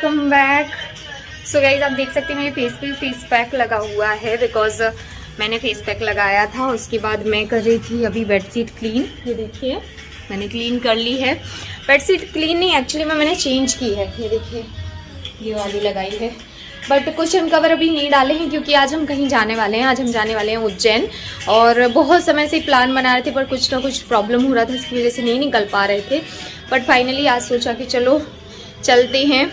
Welcome back. So guys आप देख सकते हैं मेरे फेस पे फेस पैक लगा हुआ है बिकॉज मैंने फेस पैक लगाया था। उसके बाद मैं कर रही थी अभी बेडशीट क्लीन। ये देखिए मैंने क्लीन कर ली है। बेडशीट क्लीन नहीं, एक्चुअली मैंने चेंज की है। ये देखिए ये वाली लगाई है, बट कुशन कवर अभी नहीं डाले हैं क्योंकि आज हम कहीं जाने वाले हैं। आज हम जाने वाले हैं उज्जैन, और बहुत समय से प्लान बना रहे थे पर कुछ ना कुछ प्रॉब्लम हो रहा था, इसकी वजह से नहीं निकल पा रहे थे। बट फाइनली आज सोचा कि चलो चलते हैं।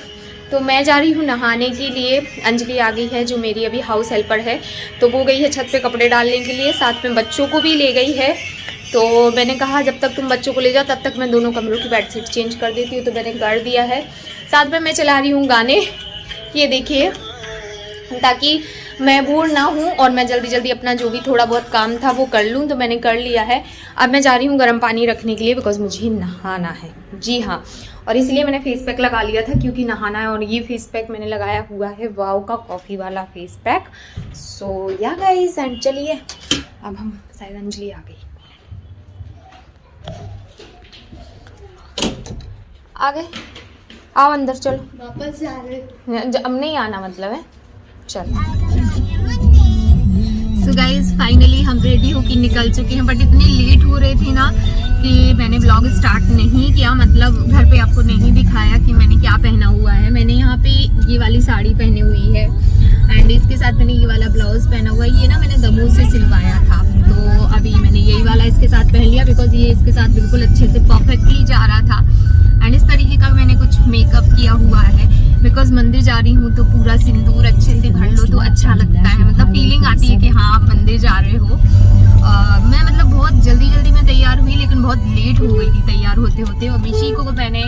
तो मैं जा रही हूँ नहाने के लिए। अंजलि आ गई है जो मेरी अभी हाउस हेल्पर है, तो वो गई है छत पे कपड़े डालने के लिए, साथ में बच्चों को भी ले गई है। तो मैंने कहा जब तक तुम बच्चों को ले जाओ तब तक मैं दोनों कमरों की बेडशीट चेंज कर देती हूँ, तो मैंने कर दिया है। साथ में मैं चला रही हूँ गाने, ये देखिए, ताकि मैं बोर ना हूँ और मैं जल्दी जल्दी अपना जो भी थोड़ा बहुत काम था वो कर लूँ। तो मैंने कर लिया है। अब मैं जा रही हूँ गर्म पानी रखने के लिए बिकॉज मुझे नहाना है। जी हाँ, और इसलिए मैंने फेस पैक लगा लिया था क्योंकि नहाना है। और ये फेस पैक मैंने लगाया हुआ है वाव का कॉफ़ी वाला फेस पैक। सो या गाइस, एंड चलिए अब हम, शायद अंजलि आ गई, आ गए, आओ अंदर चलो। वापस जा रहे, अब नहीं आना मतलब है, चलो। सो गाइज फाइनली हम रेडी होके निकल चुके हैं, बट इतनी लेट हो रहे थे ना कि मैंने व्लॉग स्टार्ट नहीं किया। मतलब घर पे आपको नहीं दिखाया कि मैंने क्या पहना हुआ है। मैंने यहाँ पे ये वाली साड़ी पहनी हुई है एंड इसके साथ मैंने ये वाला ब्लाउज पहना हुआ है। ये ना मैंने दमोह से सिलवाया था, तो अभी मैंने यही वाला इसके साथ पहन लिया बिकॉज ये इसके साथ बिल्कुल अच्छे से परफेक्टली जा रहा था। एंड इस तरीके का मैंने कुछ मेकअप किया हुआ है बिकॉज मंदिर जा रही हूँ तो पूरा सिंदूर अच्छे से भर लो तो अच्छा लगता है। मतलब फीलिंग आती है कि हाँ आप मंदिर जा रहे हो। मैं मतलब बहुत जल्दी में तैयार हुई, लेकिन बहुत लेट हो गई थी तैयार होते होते। और मिशी को मैंने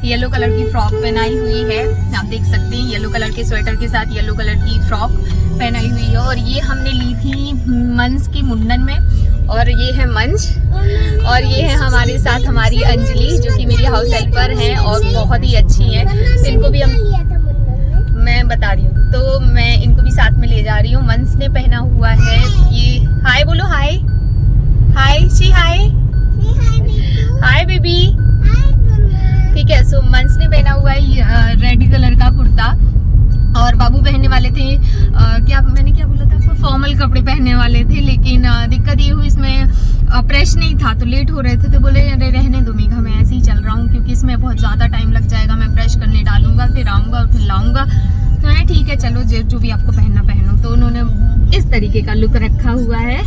येलो कलर की फ्रॉक पहनाई हुई है, आप देख सकते हैं, येलो कलर के स्वेटर के साथ येलो कलर की फ्रॉक पहनाई हुई है। और ये हमने ली थी मंस की मुंडन में। और ये है मंच, और ये है हमारे साथ हमारी अंजलि जो कि मेरी हाउस हेल्पर हैं और बहुत ही अच्छी हैं। तो इनको भी मैं बता रही हूँ, तो मैं इनको भी साथ में ले जा रही हूँ। मंस ने पहना हुआ है ये, हाय बोलो, हाय हाय सी हाय हाय बेबी, ठीक है। सो मंस ने पहना हुआ है रेड कलर का कुर्ता, और बाबू पहनने वाले थे मैंने क्या बोला था आपको, फॉर्मल कपड़े पहनने वाले थे। लेकिन दिक्कत ये हुई इसमें प्रेस नहीं था तो लेट हो रहे थे, तो बोले अरे रहने दो मेघा, मैं ऐसे ही चल रहा हूँ क्योंकि इसमें बहुत ज़्यादा टाइम लग जाएगा, मैं ब्रश करने डालूंगा फिर आऊँगा और फिर लाऊंगा। तो मैंने ठीक है चलो जो भी आपको पहनना पहनो। तो उन्होंने इस तरीके का लुक रखा हुआ है।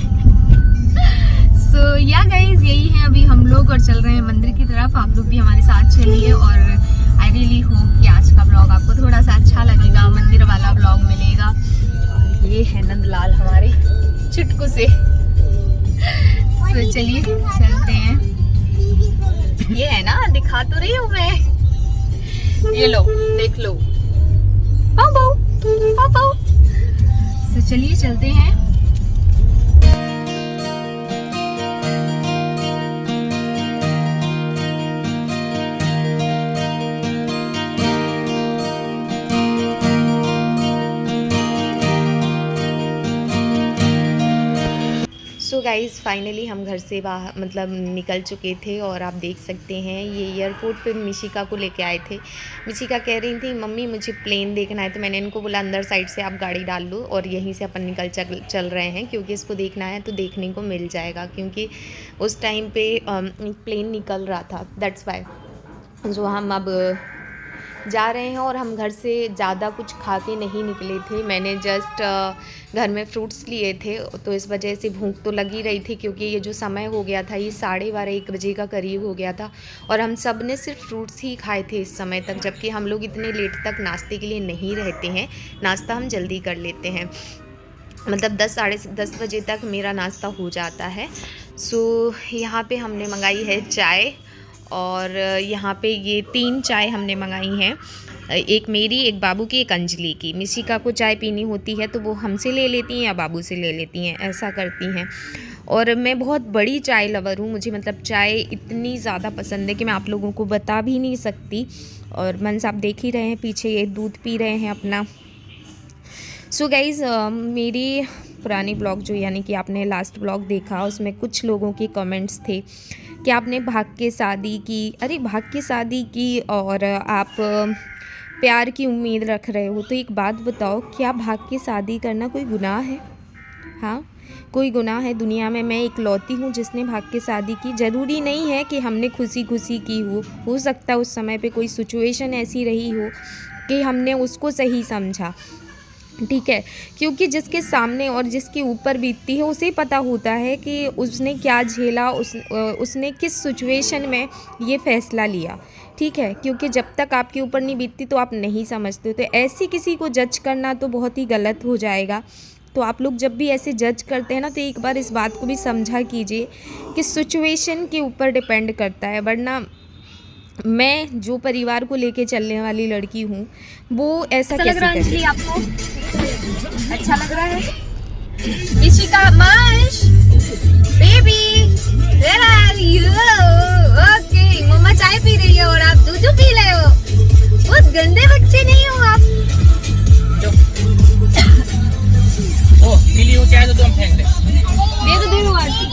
सो या गाइज यही है अभी हम लोग, और चल रहे हैं मंदिर की तरफ। आप लोग भी हमारे साथ चलिए, और आई रियली होप कि आज का ब्लॉग आपको थोड़ा सा अच्छा लगेगा, मंदिर वाला ब्लॉग मिलेगा। और ये है नंदलाल हमारे चुटकू से। तो चलिए चलते हैं। ये है ना, दिखा तो रही हूँ मैं, ये लो देख लो, पाओ पाओ पाओ पाओ। तो चलिए चलते हैं। सो गाइज़ फाइनली हम घर से बाहर मतलब निकल चुके थे, और आप देख सकते हैं ये एयरपोर्ट पे मिशिका को लेके आए थे। मिशिका कह रही थी मम्मी मुझे प्लेन देखना है, तो मैंने इनको बोला अंदर साइड से आप गाड़ी डाल लो और यहीं से अपन चल रहे हैं क्योंकि इसको देखना है तो देखने को मिल जाएगा, क्योंकि उस टाइम पे प्लेन निकल रहा था, दैट्स वाई जो हम अब जा रहे हैं। और हम घर से ज़्यादा कुछ खा के नहीं निकले थे, मैंने जस्ट घर में फ्रूट्स लिए थे, तो इस वजह से भूख तो लगी रही थी क्योंकि ये जो समय हो गया था ये 12:30-1 बजे का करीब हो गया था, और हम सब ने सिर्फ फ्रूट्स ही खाए थे इस समय तक। जबकि हम लोग इतने लेट तक नाश्ते के लिए नहीं रहते हैं, नाश्ता हम जल्दी कर लेते हैं, मतलब 10-10:30 बजे तक मेरा नाश्ता हो जाता है। सो यहाँ पे हमने मंगाई है चाय, और यहाँ पे ये 3 चाय हमने मंगाई हैं, एक मेरी, एक बाबू की, एक अंजलि की। मिशिका को चाय पीनी होती है तो वो हमसे ले लेती हैं या बाबू से ले लेती हैं, ऐसा करती हैं। और मैं बहुत बड़ी चाय लवर हूँ, मुझे मतलब चाय इतनी ज़्यादा पसंद है कि मैं आप लोगों को बता भी नहीं सकती। और मंस आप देख ही रहे हैं पीछे ये दूध पी रहे हैं अपना। सो गाइज़ मेरी पुरानी ब्लॉग जो यानी कि आपने लास्ट ब्लॉग देखा उसमें कुछ लोगों के कमेंट्स थे कि आपने भाग के शादी की, अरे भाग के शादी की और आप प्यार की उम्मीद रख रहे हो, तो एक बात बताओ, क्या भाग के शादी करना कोई गुनाह है? हाँ, कोई गुनाह है? दुनिया में मैं इकलौती हूँ जिसने भाग के शादी की। ज़रूरी नहीं है कि हमने खुशी खुशी की हो सकता है उस समय पे कोई सिचुएशन ऐसी रही हो कि हमने उसको सही समझा, ठीक है, क्योंकि जिसके सामने और जिसके ऊपर बीतती है उसे पता होता है कि उसने क्या झेला, उसने किस सिचुएशन में ये फ़ैसला लिया, ठीक है, क्योंकि जब तक आपके ऊपर नहीं बीतती तो आप नहीं समझते। तो ऐसी किसी को जज करना तो बहुत ही गलत हो जाएगा। तो आप लोग जब भी ऐसे जज करते हैं ना, तो एक बार इस बात को भी समझा कीजिए कि सिचुएशन के ऊपर डिपेंड करता है। वरना मैं जो परिवार को लेके चलने वाली लड़की हूँ वो ऐसा कैसे करें? आपको अच्छा लग रहा है? ऋषिका, माश, baby, where are you? Okay, मम्मा चाय पी रही है और आप दूध पी रहे हो। बहुत गंदे बच्चे नहीं हो आप। ओ, पीली हो चाय तो तुम फेंक दे। दे दो आंटी।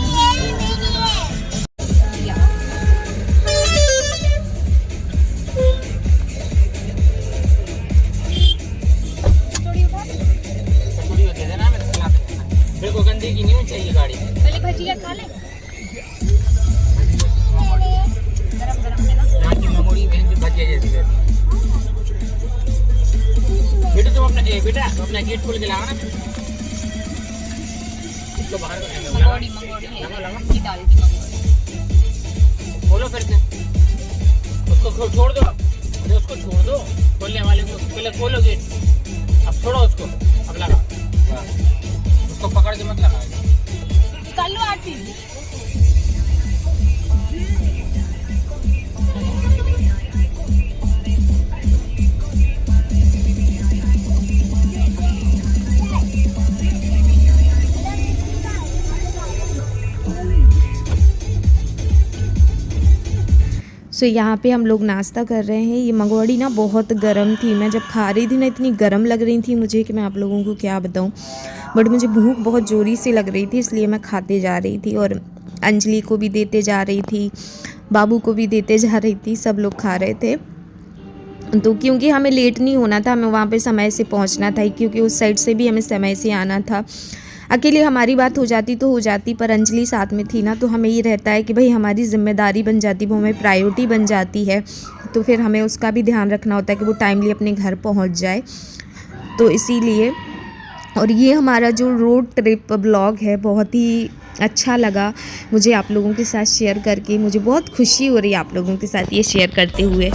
देखो गंदी की नहीं चाहिए गाड़ी में। पहले भजिया खा ले। गरम गरम है ना? यहाँ की मेमोरी बहन की भजिया जैसी रहती। बेटा तुम अपना गेट खोल के लाओ ना। इसको बाहर मंगोड़ी है। की दाल की मंगोड़ी। खोलो फिर से। उसको छोड़ दो। अरे उसको छोड़ दो। खोलने वाले को पहले खोलो गेट। अब छोड़ो उसको। अब लगा। उसको पकड़ के मत लगा। निकाल लो आटी। सो यहाँ पे हम लोग नाश्ता कर रहे हैं। ये मंगोड़ी ना बहुत गर्म थी, मैं जब खा रही थी ना इतनी गर्म लग रही थी मुझे कि मैं आप लोगों को क्या बताऊँ, बट मुझे भूख बहुत ज़ोरी से लग रही थी, इसलिए मैं खाते जा रही थी और अंजलि को भी देते जा रही थी, बाबू को भी देते जा रही थी, सब लोग खा रहे थे। तो क्योंकि हमें लेट नहीं होना था, हमें वहाँ पे समय से पहुँचना था, क्योंकि उस साइड से भी हमें समय से आना था। अकेले हमारी बात हो जाती तो हो जाती, पर अंजलि साथ में थी ना, तो हमें ये रहता है कि भाई हमारी जिम्मेदारी बन जाती, वो हमें प्रायोरिटी बन जाती है, तो फिर हमें उसका भी ध्यान रखना होता है कि वो टाइमली अपने घर पहुंच जाए। तो इसीलिए, और ये हमारा जो रोड ट्रिप ब्लॉग है बहुत ही अच्छा लगा मुझे आप लोगों के साथ शेयर करके। मुझे बहुत खुशी हो रही है आप लोगों के साथ ये शेयर करते हुए।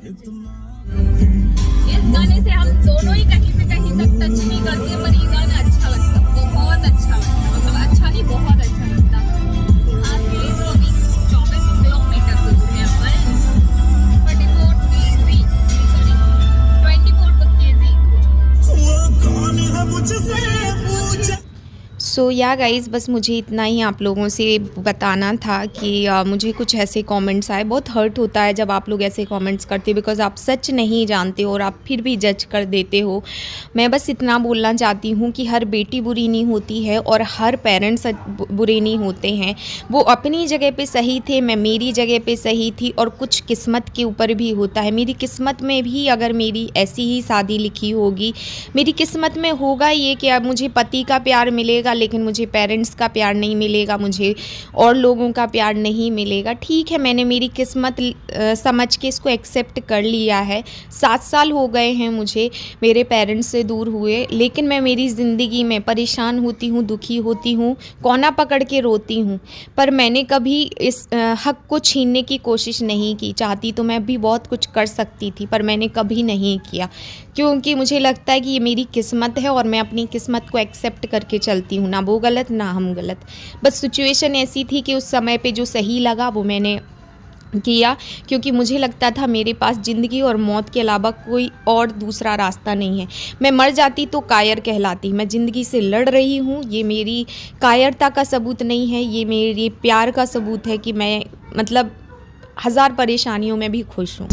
इस गाने से हम दोनों ही कहीं से कहीं तक टच नहीं करते, पर ये गाना अच्छा लगता, बहुत अच्छा लगता, मतलब अच्छा नहीं बहुत अच्छा लगता। यहाँ से तो अभी 24 किलोमीटर दूर है अपन, 24 kg, सॉरी 24 kg। सो या गाइज़, बस मुझे इतना ही आप लोगों से बताना था कि मुझे कुछ ऐसे कमेंट्स आए। बहुत हर्ट होता है जब आप लोग ऐसे कमेंट्स करते हो, बिकॉज़ आप सच नहीं जानते हो और आप फिर भी जज कर देते हो। मैं बस इतना बोलना चाहती हूँ कि हर बेटी बुरी नहीं होती है और हर पेरेंट्स बुरे नहीं होते हैं। वो अपनी जगह पे सही थे, मैं मेरी जगह पे सही थी, और कुछ किस्मत के ऊपर भी होता है। मेरी किस्मत में भी अगर मेरी ऐसी ही शादी लिखी होगी, मेरी किस्मत में होगा ये कि अब मुझे पति का प्यार मिलेगा लेकिन मुझे पेरेंट्स का प्यार नहीं मिलेगा, मुझे और लोगों का प्यार नहीं मिलेगा। ठीक है, मैंने मेरी किस्मत समझ के इसको एक्सेप्ट कर लिया है। 7 साल हो गए हैं मुझे मेरे पेरेंट्स से दूर हुए, लेकिन मैं मेरी ज़िंदगी में परेशान होती हूँ, दुखी होती हूँ, कोना पकड़ के रोती हूँ, पर मैंने कभी इस हक को छीनने की कोशिश नहीं की। चाहती तो मैं भी बहुत कुछ कर सकती थी, पर मैंने कभी नहीं किया, क्योंकि मुझे लगता है कि ये मेरी किस्मत है और मैं अपनी किस्मत को एक्सेप्ट करके चलती हूँ। ना वो गलत ना हम गलत, बस सिचुएशन ऐसी थी कि उस समय पे जो सही लगा वो मैंने किया, क्योंकि मुझे लगता था मेरे पास ज़िंदगी और मौत के अलावा कोई और दूसरा रास्ता नहीं है। मैं मर जाती तो कायर कहलाती। मैं ज़िंदगी से लड़ रही हूँ, ये मेरी कायरता का सबूत नहीं है, ये मेरे प्यार का सबूत है कि मैं मतलब 1000 परेशानियों में भी खुश हूँ।